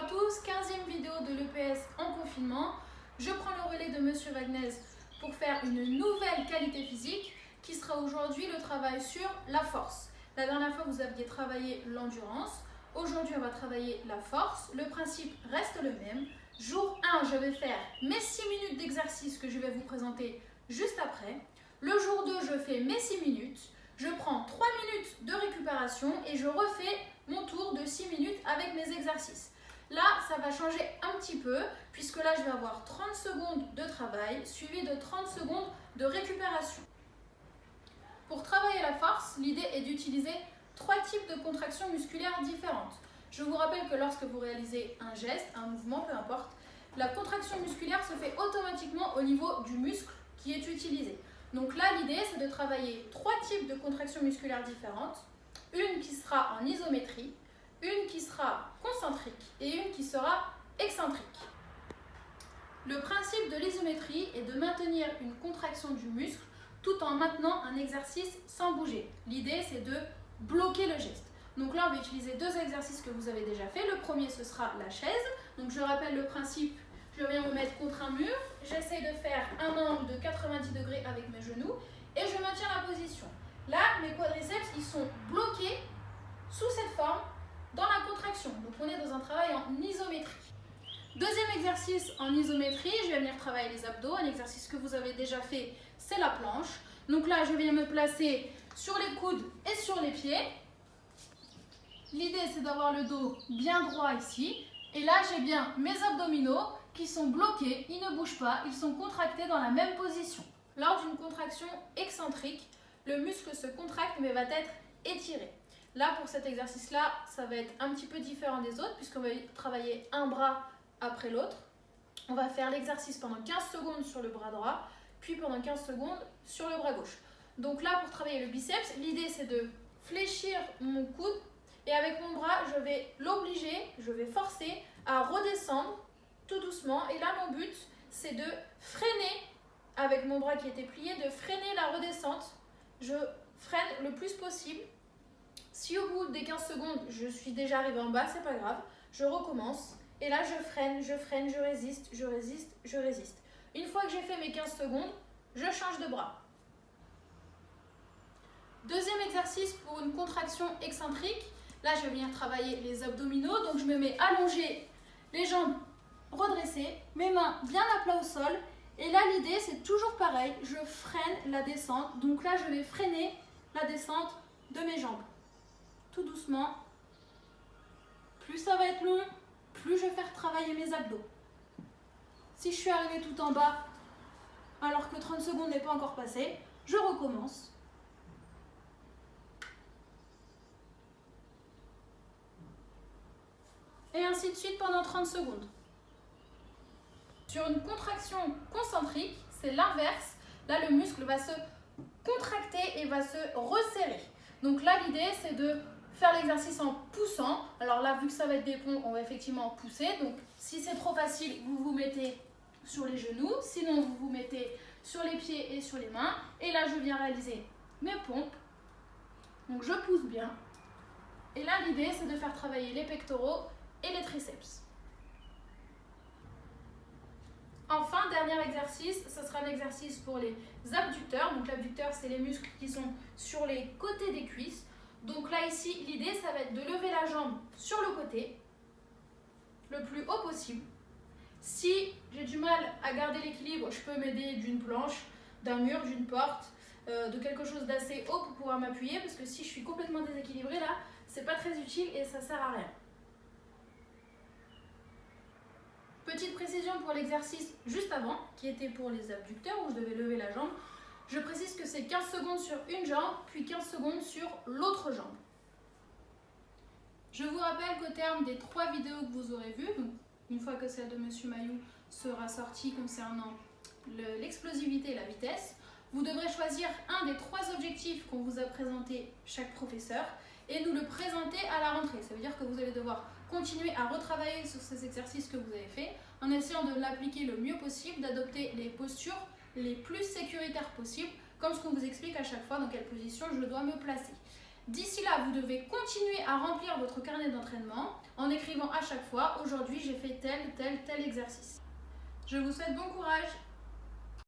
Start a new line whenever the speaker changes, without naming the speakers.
à tous, 15e vidéo de l'EPS en confinement. Je prends le relais de Monsieur Wagnez pour faire une nouvelle qualité physique qui sera aujourd'hui le travail sur la force. La dernière fois, vous aviez travaillé l'endurance. Aujourd'hui, on va travailler la force. Le principe reste le même. Jour 1, je vais faire mes 6 minutes d'exercice que je vais vous présenter juste après. Le jour 2, je fais mes 6 minutes. Je prends 3 minutes de récupération et je refais mon tour de 6 minutes avec mes exercices. Là, ça va changer un petit peu puisque là, je vais avoir 30 secondes de travail suivi de 30 secondes de récupération. Pour travailler la force, l'idée est d'utiliser 3 types de contractions musculaires différentes. Je vous rappelle que lorsque vous réalisez un geste, un mouvement, peu importe, la contraction musculaire se fait automatiquement au niveau du muscle qui est utilisé. Donc là, l'idée, c'est de travailler 3 types de contractions musculaires différentes. Une qui sera en isométrie, une qui sera concentrique et une qui sera excentrique. Le principe de l'isométrie est de maintenir une contraction du muscle tout en maintenant un exercice sans bouger. L'idée, c'est de bloquer le geste. Donc là, on va utiliser 2 exercices que vous avez déjà fait. Le premier, ce sera la chaise. Donc je rappelle le principe, je viens me mettre contre un mur, j'essaie de faire un angle de 90 degrés avec mes genoux et je maintiens la position. Là, mes quadriceps, ils sont bloqués sous cette forme dans la contraction. Donc on est dans un travail en isométrie. Deuxième exercice en isométrie, je vais venir travailler les abdos. Un exercice que vous avez déjà fait, c'est la planche. Donc là, je viens me placer sur les coudes et sur les pieds. L'idée, c'est d'avoir le dos bien droit ici. Et là, j'ai bien mes abdominaux qui sont bloqués, ils ne bougent pas, ils sont contractés dans la même position. Lors d'une contraction excentrique, le muscle se contracte mais va être étiré. Là, pour cet exercice-là, ça va être un petit peu différent des autres puisqu'on va travailler un bras après l'autre. On va faire l'exercice pendant 15 secondes sur le bras droit, puis pendant 15 secondes sur le bras gauche. Donc là, pour travailler le biceps, l'idée c'est de fléchir mon coude et avec mon bras, je vais l'obliger, je vais forcer à redescendre tout doucement. Et là, mon but, c'est de freiner, avec mon bras qui était plié, de freiner la redescente. Je freine le plus possible. Si au bout des 15 secondes, je suis déjà arrivée en bas, c'est pas grave. Je recommence. Et là, je freine, je résiste, je résiste, je résiste. Une fois que j'ai fait mes 15 secondes, je change de bras. Deuxième exercice pour une contraction excentrique. Là, je vais venir travailler les abdominaux. Donc, je me mets allongée, les jambes redressées, mes mains bien à plat au sol. Et là, l'idée, c'est toujours pareil. Je freine la descente. Donc là, je vais freiner la descente de mes jambes. Tout doucement. Plus ça va être long, plus je vais faire travailler mes abdos. Si je suis arrivée tout en bas, alors que 30 secondes n'est pas encore passé, je recommence. Et ainsi de suite pendant 30 secondes. Sur une contraction concentrique, c'est l'inverse. Là, le muscle va se contracter et va se resserrer. Donc là, l'idée, c'est de faire l'exercice en poussant. Alors là, vu que ça va être des pompes, on va effectivement pousser. Donc, si c'est trop facile, vous vous mettez sur les genoux. Sinon, vous vous mettez sur les pieds et sur les mains. Et là, je viens réaliser mes pompes. Donc, je pousse bien. Et là, l'idée, c'est de faire travailler les pectoraux et les triceps. Enfin, dernier exercice, ce sera un exercice pour les abducteurs. Donc l'abducteur, c'est les muscles qui sont sur les côtés des cuisses. Donc là, ici, l'idée, ça va être de lever la jambe sur le côté, le plus haut possible. Si j'ai du mal à garder l'équilibre, je peux m'aider d'une planche, d'un mur, d'une porte, de quelque chose d'assez haut pour pouvoir m'appuyer. Parce que si je suis complètement déséquilibrée, là, c'est pas très utile et ça sert à rien. Petite précision pour l'exercice juste avant, qui était pour les abducteurs, où je devais lever la jambe. Je précise que c'est 15 secondes sur une jambe, puis 15 secondes sur l'autre jambe. Je vous rappelle qu'au terme des 3 vidéos que vous aurez vues, donc une fois que celle de M. Mayou sera sortie concernant l'explosivité et la vitesse, vous devrez choisir un des 3 objectifs qu'on vous a présenté chaque professeur et nous le présenter à la rentrée. Ça veut dire que vous allez devoir continuer à retravailler sur ces exercices que vous avez faits en essayant de l'appliquer le mieux possible, d'adopter les postures les plus sécuritaires possibles, comme ce qu'on vous explique à chaque fois dans quelle position je dois me placer. D'ici là, vous devez continuer à remplir votre carnet d'entraînement en en écrivant à chaque fois, aujourd'hui j'ai fait tel exercice. Je vous souhaite bon courage.